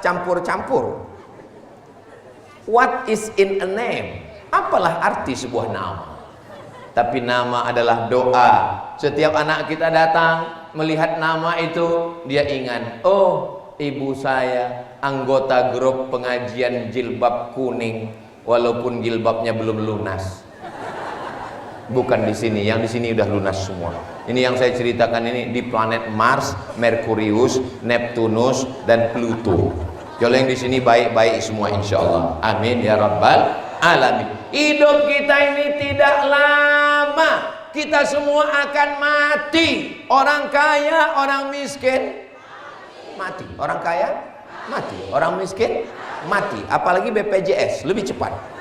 campur-campur. What is in a name? Apalah arti sebuah nama? Tapi nama adalah doa. Setiap anak kita datang melihat nama itu, dia ingat, oh ibu saya anggota grup pengajian jilbab kuning, walaupun jilbabnya belum lunas. Bukan di sini, yang di sini udah lunas semua. Ini yang saya ceritakan ini di planet Mars, Merkurius, Neptunus, dan Pluto. Kalau yang di sini baik-baik semua, insya Allah. Amin ya rabbal alamin. Hidup kita ini tidak lama. Kita semua akan mati. Orang kaya, orang miskin mati. Orang kaya mati. Orang miskin mati. Apalagi BPJS lebih cepat.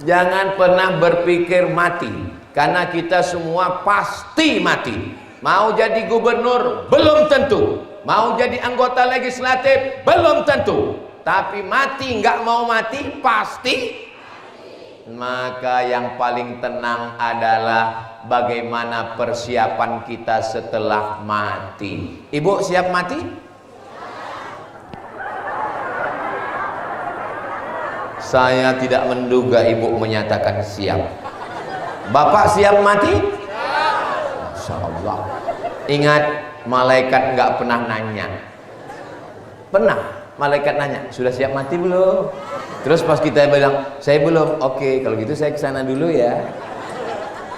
Jangan pernah berpikir mati, karena kita semua pasti mati. Mau jadi gubernur belum tentu, mau jadi anggota legislatif belum tentu, tapi mati nggak mau mati pasti. Maka yang paling tenang adalah bagaimana persiapan kita setelah mati. Ibu siap mati? Saya tidak menduga ibu menyatakan siap. Bapak siap mati? Insya Allah. Ingat, malaikat nggak pernah nanya. Pernah malaikat nanya, sudah siap mati belum? Terus pas kita bilang, saya belum. Oke, kalau gitu saya kesana dulu ya.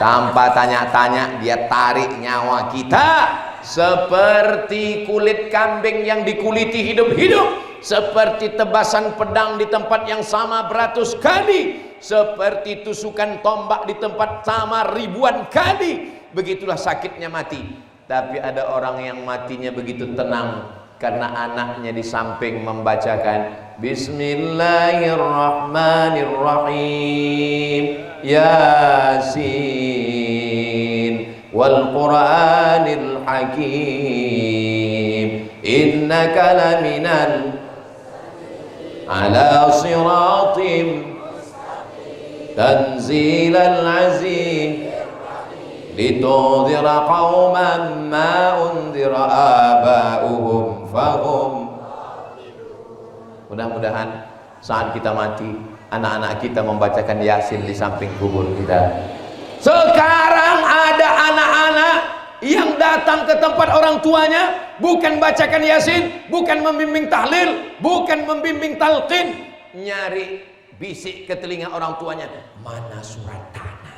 Tanpa tanya-tanya, dia tarik nyawa kita seperti kulit kambing yang dikuliti hidup-hidup, seperti tebasan pedang di tempat yang sama beratus kali, seperti tusukan tombak di tempat sama ribuan kali. Begitulah sakitnya mati. Tapi ada orang yang matinya begitu tenang, karena anaknya di samping membacakan Bismillahirrahmanirrahim, Yasin wal Qur'anil Hakim, innaka laminal ala siratim tanzilal azim litudhira qauman ma undhira aba'uhum fahum. Mudah-mudahan saat kita mati, anak-anak kita membacakan Yasin di samping kubur kita. Sekarang ada anak-anak yang datang ke tempat orang tuanya, bukan bacakan Yasin, bukan membimbing tahlil, bukan membimbing talqin, nyari bisik ke telinga orang tuanya, mana surat tanah.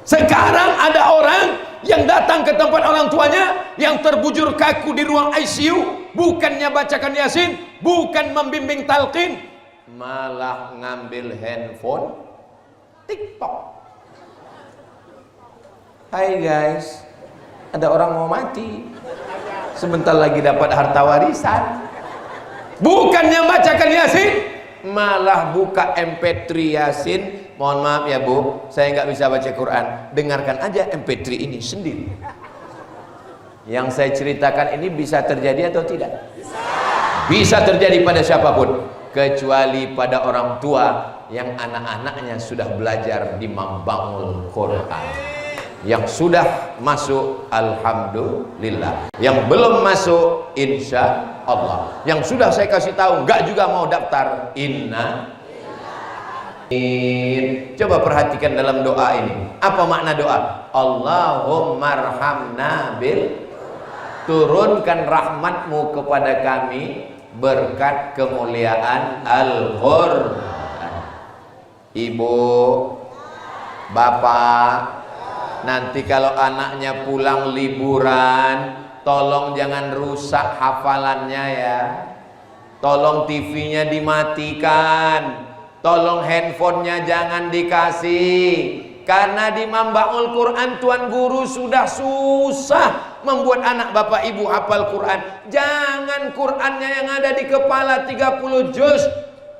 Sekarang ada orang yang datang ke tempat orang tuanya yang terbujur kaku di ruang ICU, bukannya bacakan Yasin, bukan membimbing talqin, malah ngambil handphone TikTok. Hai guys, ada orang mau mati, sebentar lagi dapat harta warisan. Bukannya bacakan Yasin, malah buka MP3 Yasin. Mohon maaf ya Bu, saya nggak bisa baca Quran. Dengarkan aja MP3 ini sendiri. Yang saya ceritakan ini bisa terjadi atau tidak? Bisa terjadi pada siapapun, kecuali pada orang tua yang anak-anaknya sudah belajar di Mambaul Quran. Yang sudah masuk, alhamdulillah. Yang belum masuk, insya Allah. Yang sudah saya kasih tahu, nggak juga mau daftar, inna. Coba perhatikan dalam doa ini. Apa makna doa? Allahumma arhamna bil, turunkan rahmatmu kepada kami berkat kemuliaan Al-Qur'an. Ibu, bapak, nanti kalau anaknya pulang liburan, tolong jangan rusak hafalannya ya. Tolong TV-nya dimatikan, tolong handphonenya jangan dikasih. Karena di Mambaul Quran Tuan Guru sudah susah membuat anak bapak ibu hafal Quran. Jangan Qurannya yang ada di kepala 30 juz,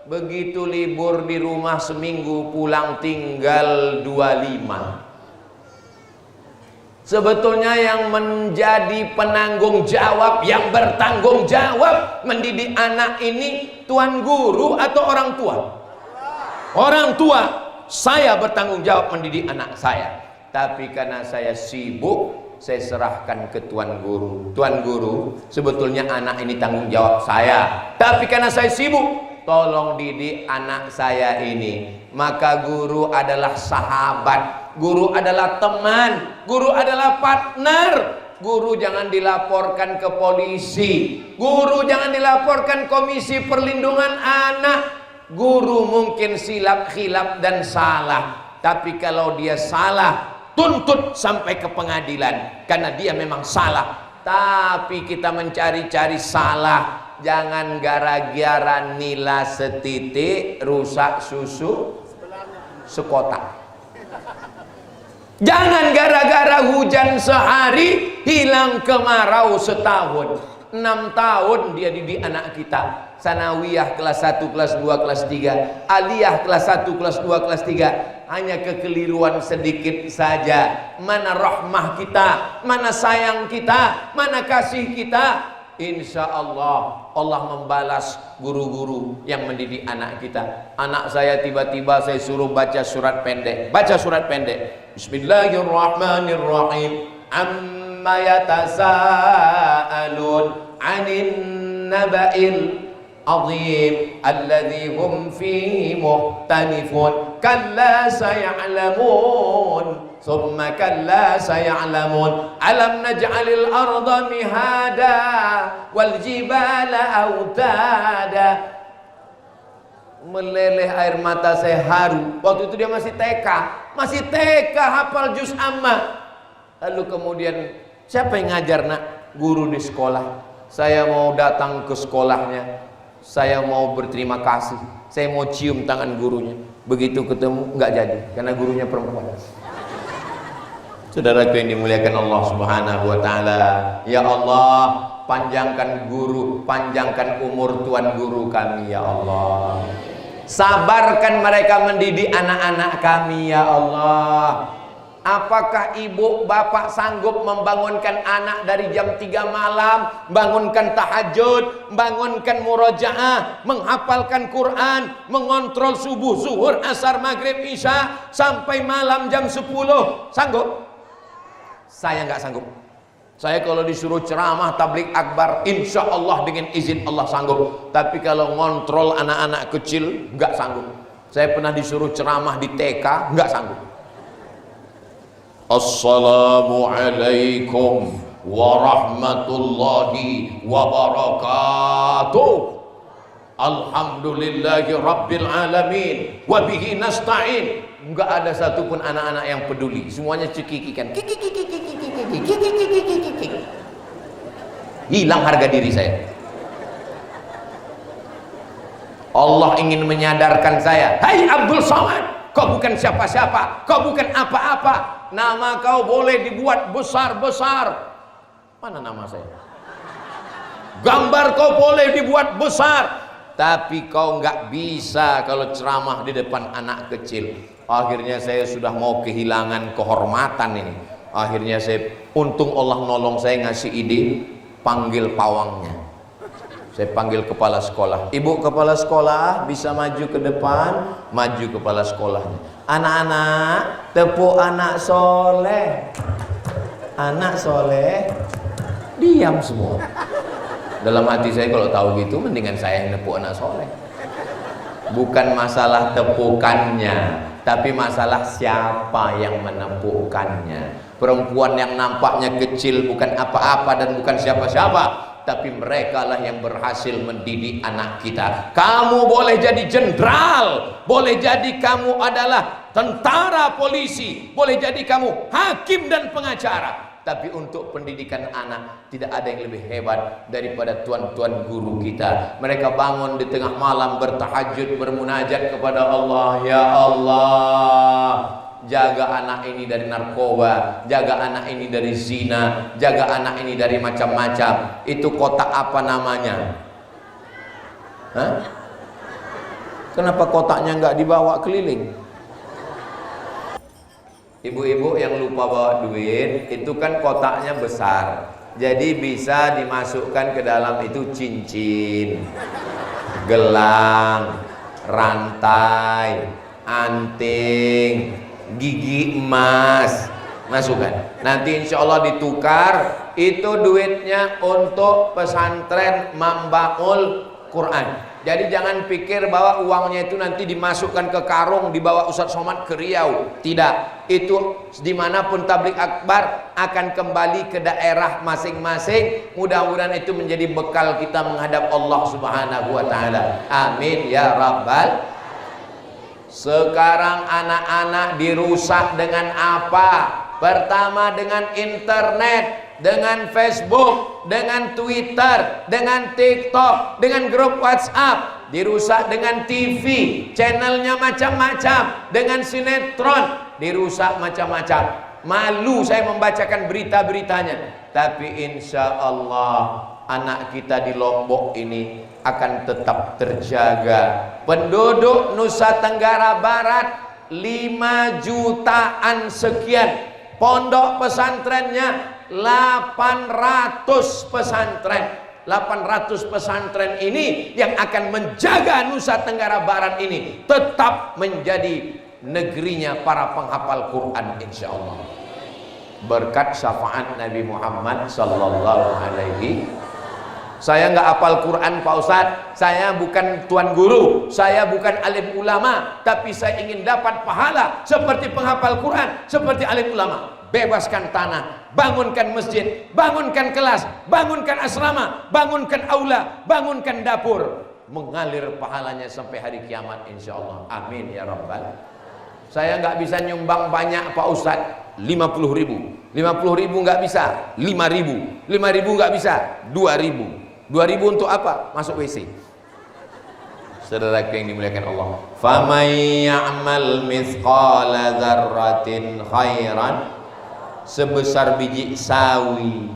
begitu libur di rumah seminggu pulang tinggal 25. Sebetulnya yang menjadi penanggung jawab, yang bertanggung jawab mendidik anak ini Tuan Guru atau orang tua? Orang tua. Saya bertanggung jawab mendidik anak saya. Tapi karena saya sibuk, saya serahkan ke tuan guru. Tuan guru, sebetulnya anak ini tanggung jawab saya, tapi karena saya sibuk, tolong didik anak saya ini. Maka guru adalah sahabat, guru adalah teman, guru adalah partner. Guru jangan dilaporkan ke polisi, guru jangan dilaporkan Komisi Perlindungan Anak. Guru mungkin silap, khilaf dan salah, tapi kalau dia salah, tuntut sampai ke pengadilan karena dia memang salah. Tapi kita mencari-cari salah, jangan gara-gara nila setitik rusak susu sekotak. Jangan gara-gara hujan sehari hilang kemarau setahun. 6 tahun dia didik anak kita. Sanawiyah kelas 1, kelas 2, kelas 3, aliyah kelas 1, kelas 2, kelas 3. Hanya kekeliruan sedikit saja. Mana rahmah kita, mana sayang kita, mana kasih kita. Insya Allah Allah membalas guru-guru yang mendidik anak kita. Anak saya tiba-tiba saya suruh baca surat pendek. Baca surat pendek. Bismillahirrahmanirrahim. Amma yatasaalun 'anin naba'il azim alladzi hum fihi mukhtalifun. Kalla saya'lamun. ثم كلا سيعلمون ألم نجعل الأرض مهادا والجبال أوتادا. Meleleh air mata saya haru. Waktu itu dia masih TK hafal juz amma. Lalu kemudian siapa yang ngajar nak? Guru di sekolah. Saya mau datang ke sekolahnya, saya mau berterima kasih, saya mau cium tangan gurunya. Begitu ketemu nggak jadi karena gurunya perempuan. Saudaraku yang dimuliakan Allah Subhanahu wa taala, ya Allah, panjangkan umur tuan guru kami ya Allah. Sabarkan mereka mendidik anak-anak kami ya Allah. Apakah ibu bapak sanggup membangunkan anak dari jam 3 malam, bangunkan tahajud, bangunkan murojaah, menghafalkan Quran, mengontrol subuh, zuhur, asar, maghrib, isya sampai malam jam 10? Sanggup? Saya nggak sanggup. Saya kalau disuruh ceramah tabligh akbar, insya Allah dengan izin Allah sanggup. Tapi kalau ngontrol anak-anak kecil nggak sanggup. Saya pernah disuruh ceramah di TK, nggak sanggup. Assalamualaikum warahmatullahi wabarakatuh. Alhamdulillahi rabbil alamin wa bihi nasta'in. Enggak ada satupun anak-anak yang peduli, semuanya cekikikan. Hilang harga diri saya. Allah ingin menyadarkan saya, hai Abdul Somad, kau bukan siapa-siapa, kau bukan apa-apa. Nama kau boleh dibuat besar-besar. Mana nama saya? Gambar kau boleh dibuat besar, tapi kau nggak bisa kalau ceramah di depan anak kecil. Akhirnya saya sudah mau kehilangan kehormatan ini. Akhirnya untung Allah nolong saya, ngasih ide, panggil pawangnya. Saya panggil kepala sekolah. Ibu kepala sekolah bisa maju ke depan, maju kepala sekolahnya. Anak-anak, tepuk anak soleh. Anak soleh, diam semua. Dalam hati saya kalau tahu gitu, mendingan saya yang nepuk anak soleh. Bukan masalah tepukannya, tapi masalah siapa yang menepukkannya. Perempuan yang nampaknya kecil bukan apa-apa dan bukan siapa-siapa, tapi mereka lah yang berhasil mendidik anak kita. Kamu boleh jadi jenderal, boleh jadi kamu adalah tentara, polisi, boleh jadi kamu hakim dan pengacara, tapi untuk pendidikan anak tidak ada yang lebih hebat daripada tuan-tuan guru kita. Mereka bangun di tengah malam bertahajud, bermunajat kepada Allah. Ya Allah, jaga anak ini dari narkoba, jaga anak ini dari zina, jaga anak ini dari macam-macam. Itu kotak apa namanya? Hah? Kenapa kotaknya nggak dibawa keliling? Ibu-ibu yang lupa bawa duit, itu kan kotaknya besar, jadi bisa dimasukkan ke dalam itu cincin, gelang, rantai, anting, gigi emas, Masukkan. Nanti insya Allah ditukar. Itu duitnya untuk pesantren Mambaul Quran. Jadi jangan pikir bahwa uangnya itu nanti dimasukkan ke karung, dibawa Ustadz Somad ke Riau. Tidak. Itu dimanapun tabligh akbar akan kembali ke daerah masing-masing. Mudah-mudahan itu menjadi bekal kita menghadap Allah Subhanahu wa Ta'ala. Amin ya Rabbal. Sekarang anak-anak dirusak dengan apa? Pertama dengan internet, dengan Facebook, dengan Twitter, dengan TikTok, dengan grup WhatsApp. Dirusak dengan TV, channelnya macam-macam, dengan sinetron dirusak macam-macam. Malu saya membacakan berita-beritanya. Tapi insya Allah anak kita di Lombok ini akan tetap terjaga. Penduduk Nusa Tenggara Barat 5 jutaan sekian. Pondok pesantrennya 800 pesantren. 800 pesantren ini yang akan menjaga Nusa Tenggara Barat ini tetap menjadi negerinya para penghafal Quran insyaallah. Berkat syafaat Nabi Muhammad sallallahu alaihi. Saya nggak hafal Quran Pak Ustadz, saya bukan tuan guru, saya bukan alim ulama, tapi saya ingin dapat pahala seperti penghafal Quran, seperti alim ulama. Bebaskan tanah, bangunkan masjid, bangunkan kelas, bangunkan asrama, bangunkan aula, bangunkan dapur. Mengalir pahalanya sampai hari kiamat insya Allah. Amin ya Rabbal. Saya nggak bisa nyumbang banyak Pak Ustadz, 50.000. 50.000 nggak bisa, 5.000. 5.000 nggak bisa, 2.000. 2.000 untuk apa? Masuk WC. Saudara yang dimuliakan Allah. Faman ya'mal mithqala dzarratin khairan, sebesar biji sawi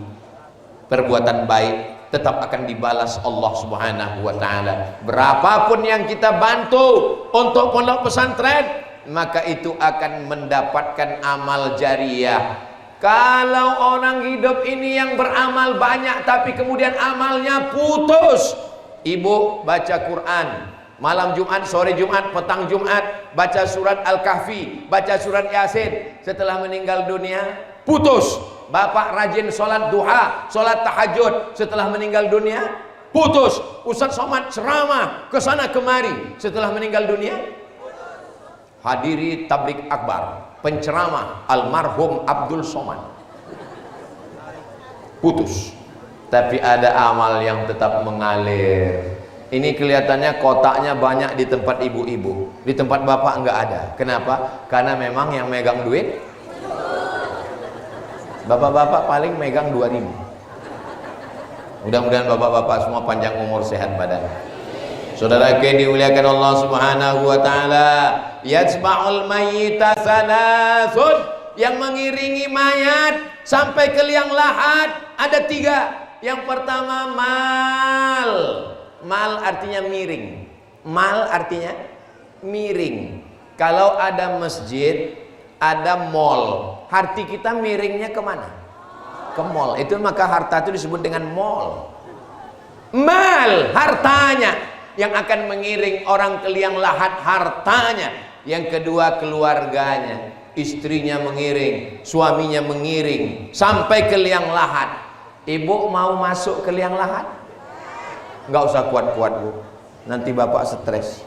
perbuatan baik tetap akan dibalas Allah Subhanahu wa Ta'ala. Berapapun yang kita bantu untuk pondok pesantren, maka itu akan mendapatkan amal jariah. Kalau orang hidup ini yang beramal banyak tapi kemudian amalnya putus, ibu baca Quran malam Jumat, sore Jumat, petang Jumat, baca surat Al-Kahfi, baca surat Yasin, setelah meninggal dunia putus. Bapak rajin sholat duha, sholat tahajud, setelah meninggal dunia putus. Ustadz Somad ceramah kesana kemari, setelah meninggal dunia hadiri tabligh akbar, penceramah almarhum Abdul Somad, putus. Tapi ada amal yang tetap mengalir. Ini kelihatannya kotaknya banyak di tempat ibu-ibu, di tempat bapak enggak ada. Kenapa? Karena memang yang megang duit bapak-bapak paling megang 2.000. Mudah-mudahan bapak-bapak semua panjang umur, sehat badan. Saudara yang dimuliakan Allah Subhanahu wa Ta'ala, yatba'ul mayyita salasun, yang mengiringi mayat sampai ke liang lahat ada 3. Yang pertama mal. Mal artinya miring. Mal artinya miring. Kalau ada masjid, ada mall, hati kita miringnya kemana? Ke mall. Itu maka harta itu disebut dengan mall. Mal, hartanya yang akan mengiring orang ke liang lahat, hartanya. Yang kedua keluarganya, istrinya mengiring, suaminya mengiring sampai ke liang lahat. Ibu mau masuk ke liang lahat? Nggak usah kuat-kuat bu, nanti bapak stres.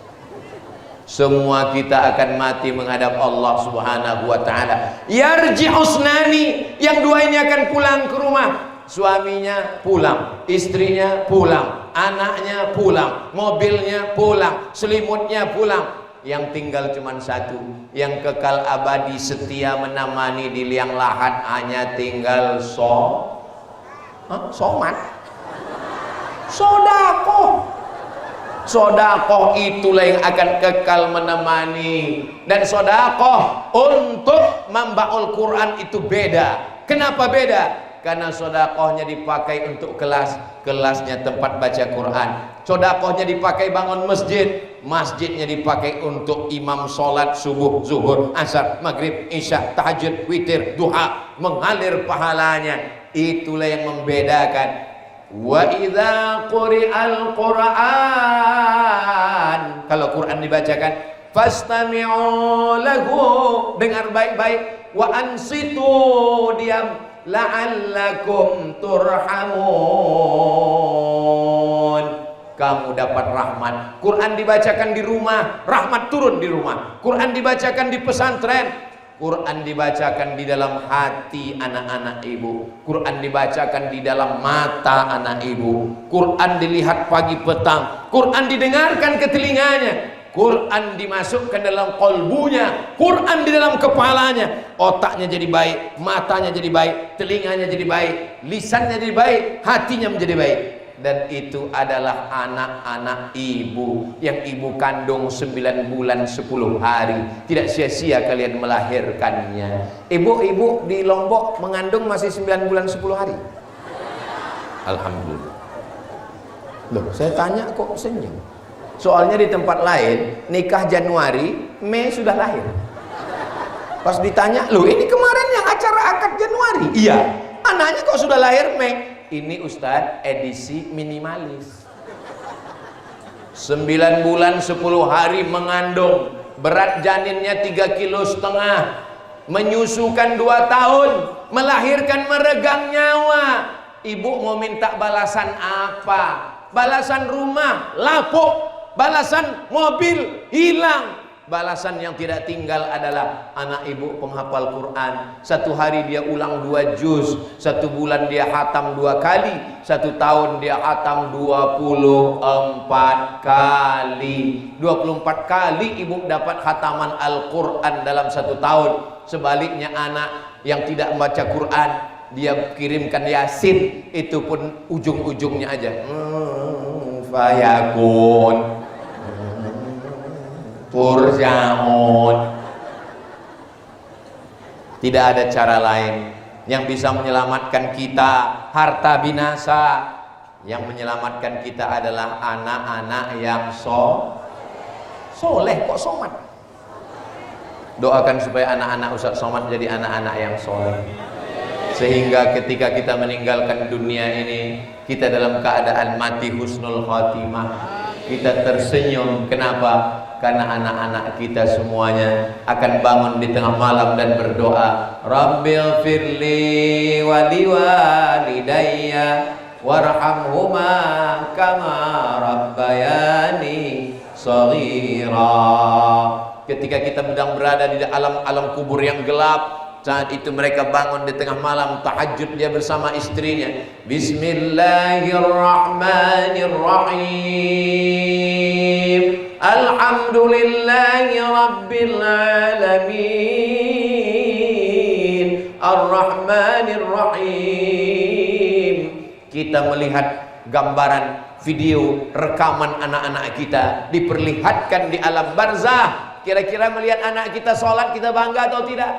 Semua kita akan mati menghadap Allah Subhanahu wa Ta'ala. Yarji'usnani, yang 2 ini akan pulang ke rumah. Suaminya pulang, istrinya pulang, anaknya pulang, mobilnya pulang, selimutnya pulang. Yang tinggal cuma 1, yang kekal abadi setia menemani di liang lahat, hanya tinggal somat, sodakoh. Sodakoh itulah yang akan kekal menemani. Dan sodakoh untuk membaul Quran itu beda. Kenapa beda? Karena sodakohnya dipakai untuk kelas, kelasnya tempat baca Quran. Sodakohnya dipakai bangun masjid, masjidnya dipakai untuk imam sholat subuh, zuhur, asar, maghrib, isya, tahajud, witir, duha. Mengalir pahalanya. Itulah yang membedakan. Wa idza quri'al Qur'an, kalau Quran dibacakan, fastami'u lahu, dengar baik-baik. wa ansitu, diam, la'allakum turhamun, kamu dapat rahmat. Quran dibacakan di rumah, rahmat turun di rumah. Quran dibacakan di pesantren, Quran dibacakan di dalam hati anak-anak ibu. Quran dibacakan di dalam mata anak ibu. Quran dilihat pagi petang. Quran didengarkan ke telinganya. Quran dimasukkan dalam kolbunya. Quran di dalam kepalanya. Otaknya jadi baik, matanya jadi baik, telinganya jadi baik, lisannya jadi baik, hatinya menjadi baik. Dan itu adalah anak-anak ibu yang ibu kandung 9 bulan 10 hari. Tidak sia-sia kalian melahirkannya. Ibu-ibu di Lombok mengandung masih 9 bulan 10 hari. Alhamdulillah. Loh, saya tanya kok senyum. Soalnya di tempat lain nikah Januari, Mei sudah lahir. Pas ditanya, loh ini kemarin yang acara akad Januari. Iya, anaknya kok sudah lahir Mei. Ini Ustadz edisi minimalis. 9 bulan 10 hari mengandung, berat janinnya 3,5 kilo, menyusukan 2 tahun, melahirkan meregang nyawa. Ibu mau minta balasan apa? Balasan rumah lapuk, balasan mobil hilang. Balasan yang tidak tinggal adalah anak ibu penghafal Quran. 1 hari dia ulang 2 juz, 1 bulan dia khatam 2 kali, 1 tahun dia khatam 24 kali. 24 kali ibu dapat khataman Al-Quran dalam 1 tahun. Sebaliknya anak yang tidak membaca Quran, dia kirimkan Yasin, itu pun ujung-ujungnya aja fayakun turja'un. Tidak ada cara lain yang bisa menyelamatkan kita. Harta binasa. Yang menyelamatkan kita adalah anak-anak yang soleh. Kok somat? Doakan supaya anak-anak Ustaz Somad jadi anak-anak yang soleh, sehingga ketika kita meninggalkan dunia ini, kita dalam keadaan mati husnul khatimah. Kita tersenyum. Kenapa? Karena anak-anak kita semuanya akan bangun di tengah malam dan berdoa, Rabbil firli waliwalidayya warhamhuma kama rabbayani shaghira. Ketika kita sedang berada di alam kubur yang gelap, saat itu mereka bangun di tengah malam tahajud dia bersama istrinya. Bismillahirrahmanirrahim. Alhamdulillahi Rabbil Alamin Ar-Rahmanir-Rahim. Kita melihat gambaran, video, rekaman anak-anak kita diperlihatkan di alam barzah. Kira-kira melihat anak kita sholat, kita bangga atau tidak?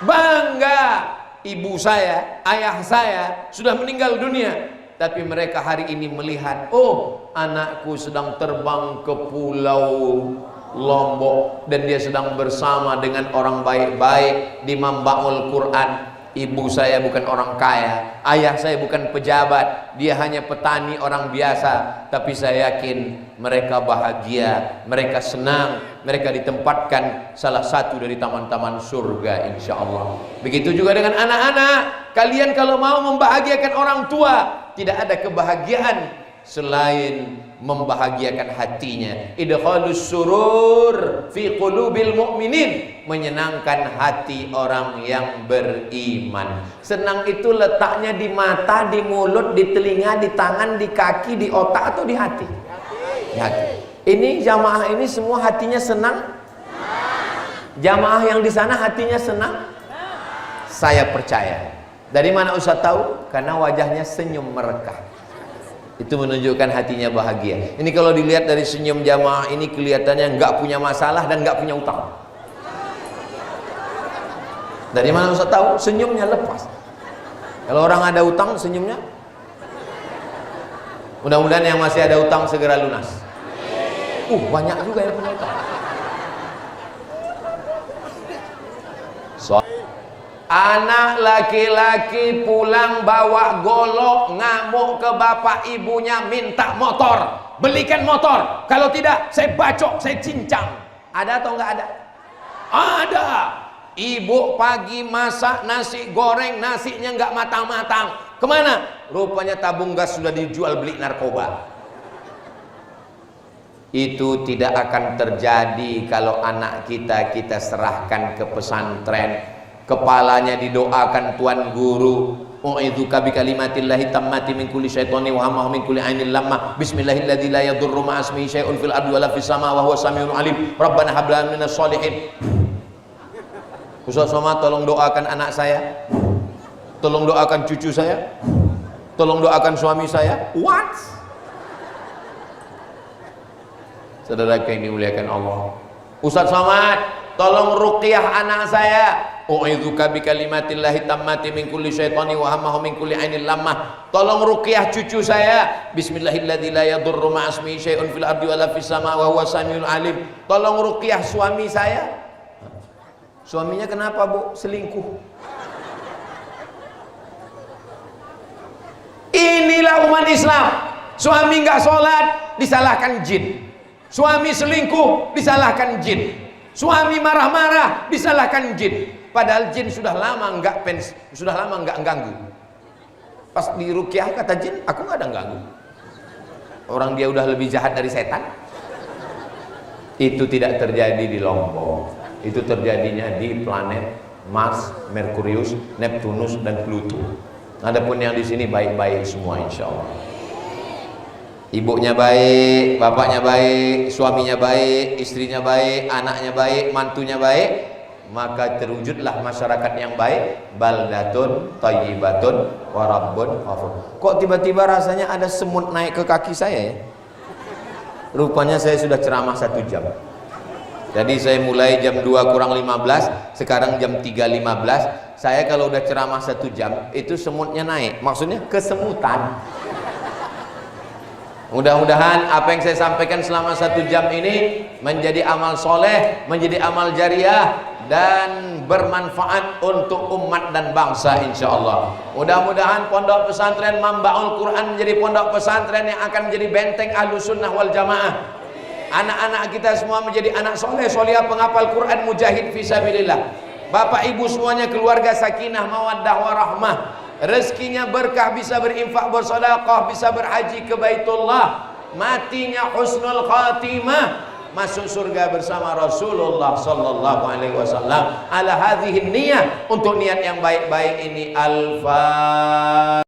Bangga. Ibu saya, ayah saya sudah meninggal dunia, tapi mereka hari ini melihat, oh anakku sedang terbang ke pulau Lombok dan dia sedang bersama dengan orang baik-baik di Mambaul Quran. Ibu saya bukan orang kaya, ayah saya bukan pejabat, dia hanya petani orang biasa, tapi saya yakin mereka bahagia, mereka senang, mereka ditempatkan salah satu dari taman-taman surga insyaallah. Begitu juga dengan anak-anak. Kalian kalau mau membahagiakan orang tua, tidak ada kebahagiaan selain membahagiakan hatinya. Idkhalus surur fi qulubil mu'minin, menyenangkan hati orang yang beriman. Senang itu letaknya di mata, di mulut, di telinga, di tangan, di kaki, di otak atau di hati? Di hati. Ini jamaah ini semua hatinya senang? Jamaah yang di sana hatinya senang? Saya percaya. Dari mana Ustaz tahu? Karena wajahnya senyum merekah. Itu menunjukkan hatinya bahagia. Ini kalau dilihat dari senyum jamaah ini kelihatannya nggak punya masalah dan nggak punya utang. Dari mana Ustaz tahu? Senyumnya lepas. Kalau orang ada utang senyumnya, mudah-mudahan yang masih ada utang segera lunas. Banyak juga yang punya utang. Anak laki-laki pulang bawa golok, ngamuk ke bapak ibunya, minta motor, belikan motor, kalau tidak saya bacok, saya cincang. Ada atau enggak ada? Ada. Ibu pagi masak nasi goreng, nasinya nggak matang-matang. Kemana? Rupanya tabung gas sudah dijual beli narkoba. Itu tidak akan terjadi kalau anak kita serahkan ke pesantren. Kepalanya didoakan tuan guru, u'idzuka bikalimatillahi tammati min kulli syaitani wa hamma min kulli ainil lamma bismillahilladzi la yadurru ma'a ismihi syai'un fil ardi wala fis sama wa huwa samiul alim rabbana hab lana minas sholihin. Ustaz Somad, tolong doakan anak saya, tolong doakan cucu saya, tolong doakan suami saya. What? Saudara yang dimuliakan Allah, Ustaz Somad, tolong ruqyah anak saya. U'idzuka bikalimatillahi tammati min kulli syaitani wa hamma min kulli ainil lamma. Tolong ruqyah cucu saya. Bismillahilladzi la yadurru ma'a ismihi syai'un fil ardi wala fis sama wa huwa samiul alim. Tolong ruqyah suami saya. Suaminya kenapa, Bu? Selingkuh. Inilah umat Islam. Suami nggak sholat disalahkan jin. Suami selingkuh disalahkan jin. Suami marah-marah disalahkan jin. Padahal jin sudah lama nggak ganggu. Pas di ruqyah kata jin, aku nggak ada ganggu. Orang dia udah lebih jahat dari setan. Itu tidak terjadi di Lombok. Itu terjadinya di planet Mars, Merkurius, Neptunus, dan Pluto. Adapun yang di sini baik-baik semua, insya Allah. Ibunya baik, bapaknya baik, suaminya baik, istrinya baik, anaknya baik, mantunya baik, maka terwujudlah masyarakat yang baik. Baldatun thayyibatun wa rabbun ghafur. Kok tiba-tiba rasanya ada semut naik ke kaki saya ya? Rupanya saya sudah ceramah 1 jam. Jadi saya mulai jam 2 kurang 15, sekarang jam 3.15. Saya kalau udah ceramah 1 jam, itu semutnya naik. Maksudnya kesemutan. Mudah-mudahan apa yang saya sampaikan selama 1 jam ini menjadi amal soleh, menjadi amal jariah, dan bermanfaat untuk umat dan bangsa, insya Allah. Mudah-mudahan pondok pesantren Mambaul Quran menjadi pondok pesantren yang akan menjadi benteng Ahlus Sunnah wal Jamaah. Anak-anak kita semua menjadi anak soleh, solihah, penghafal Quran, mujahid fisabilillah. Bapak ibu semuanya keluarga sakinah, mawaddah, warahmah. Rezekinya berkah, bisa berinfak, bersedekah, bisa berhaji ke Baitullah. Matinya husnul khatimah, masuk surga bersama Rasulullah sallallahu alaihi wasallam. Ala hadhihi niyah, untuk niat yang baik-baik ini. Al-Fatihah.